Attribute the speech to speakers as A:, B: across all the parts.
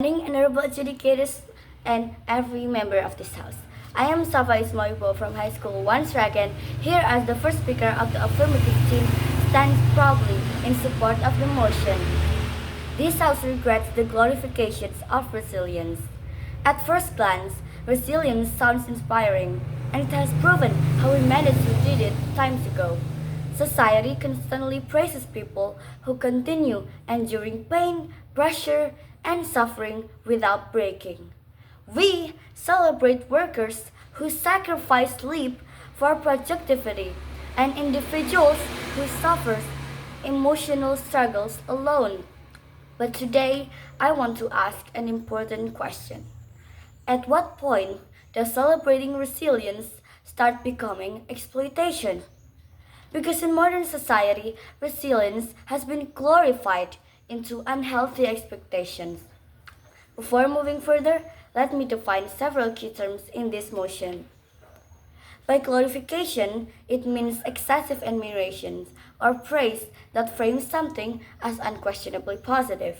A: Morning, honorable educators and every member of this house. I am Isma from High School 1 Sragen, here as the first speaker of the affirmative team stands proudly in support of the motion. This house regrets the glorifications of resilience. At first glance, resilience sounds inspiring, and it has proven how we managed who did it times ago. Society constantly praises people who continue enduring pain, pressure, and suffering without breaking. We celebrate workers who sacrifice sleep for productivity and individuals who suffer emotional struggles alone. But today, I want to ask an important question. At what point does celebrating resilience start becoming exploitation? Because in modern society, resilience has been glorified into unhealthy expectations. Before moving further, let me define several key terms in this motion. By glorification, it means excessive admiration or praise that frames something as unquestionably positive.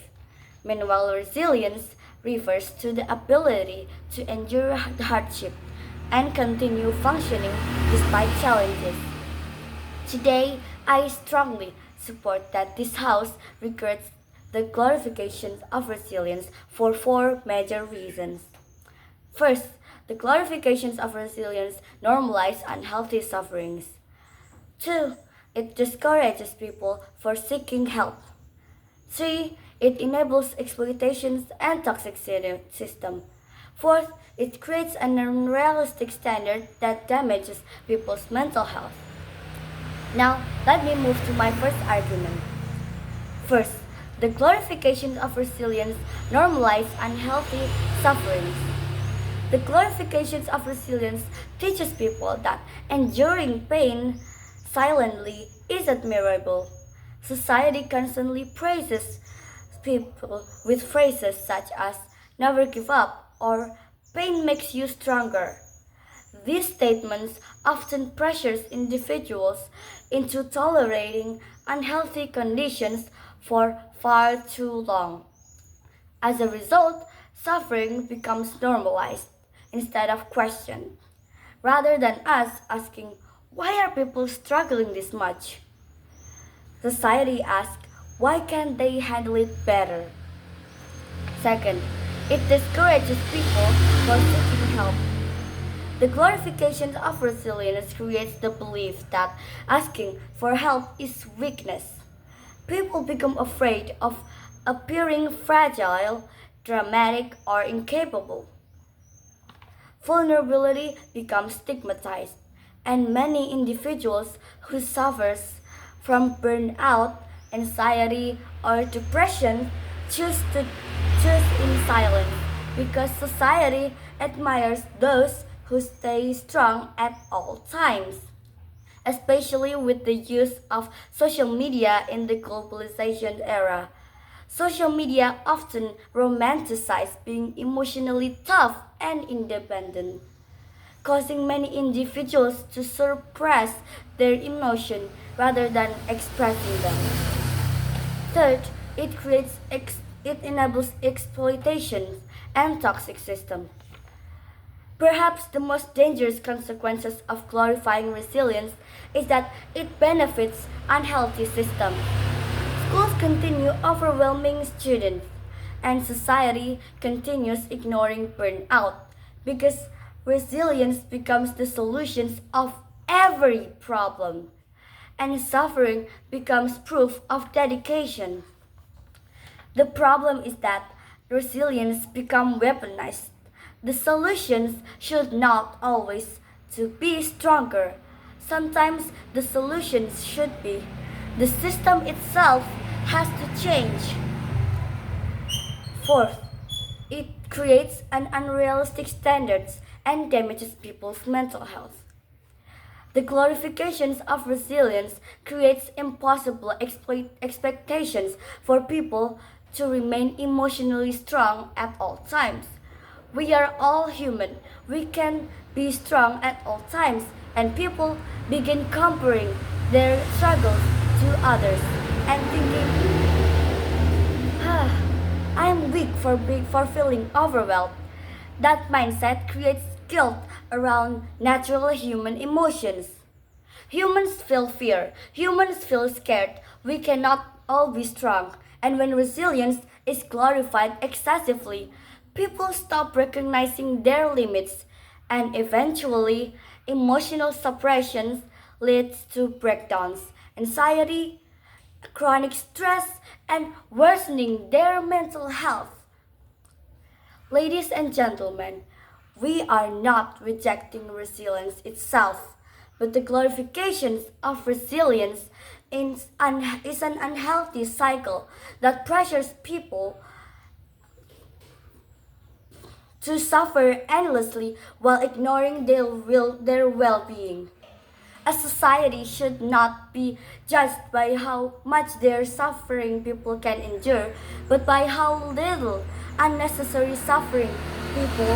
A: Meanwhile, resilience refers to the ability to endure hardship and continue functioning despite challenges. Today, I strongly support that this House regards the glorification of resilience for four major reasons. First, the glorifications of resilience normalize unhealthy sufferings. Two, it discourages people for seeking help. Three, it enables exploitations and toxic system. Fourth, it creates an unrealistic standard that damages people's mental health. Now, let me move to my first argument. First, the glorification of resilience normalizes unhealthy sufferings. The glorification of resilience teaches people that enduring pain silently is admirable. Society constantly praises people with phrases such as never give up or pain makes you stronger. These statements often pressures individuals into tolerating unhealthy conditions for far too long. As a result, suffering becomes normalized instead of questioned, rather than us asking, why are people struggling this much? Society asks, why can't they handle it better? Second, it discourages people from seeking help. The glorification of resilience creates the belief that asking for help is weakness. People become afraid of appearing fragile, dramatic, or incapable. Vulnerability becomes stigmatized, and many individuals who suffer from burnout, anxiety, or depression choose in silence because society admires those who stay strong at all times, especially with the use of social media in the globalization era. Social media often romanticize being emotionally tough and independent, causing many individuals to suppress their emotion rather than expressing them. Third, it enables exploitation and toxic system. Perhaps the most dangerous consequences of glorifying resilience is that it benefits unhealthy systems. Schools continue overwhelming students, and society continues ignoring burnout because resilience becomes the solution of every problem, and suffering becomes proof of dedication. The problem is that resilience becomes weaponized. The solutions should not always to be stronger. Sometimes the solutions should be the system itself has to change. Fourth, it creates an unrealistic standards and damages people's mental health. The glorifications of resilience creates impossible expectations for people to remain emotionally strong at all times. We are all human. We can be strong at all times, and people begin comparing their struggles to others and thinking, I am weak for feeling overwhelmed. That mindset creates guilt around natural human emotions. Humans feel fear. Humans feel scared. We cannot all be strong. And when resilience is glorified excessively, people stop recognizing their limits. And eventually, emotional suppression leads to breakdowns, anxiety, chronic stress, and worsening their mental health. Ladies and gentlemen, we are not rejecting resilience itself, but the glorification of resilience is an unhealthy cycle that pressures people to suffer endlessly while ignoring their well-being. A society should not be judged by how much their suffering people can endure, but by how little unnecessary suffering people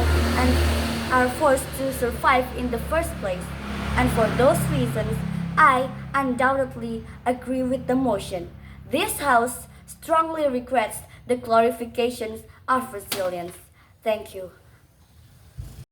A: and are forced to survive in the first place. And for those reasons, I undoubtedly agree with the motion. This House strongly regrets the glorifications of resilience. Thank you.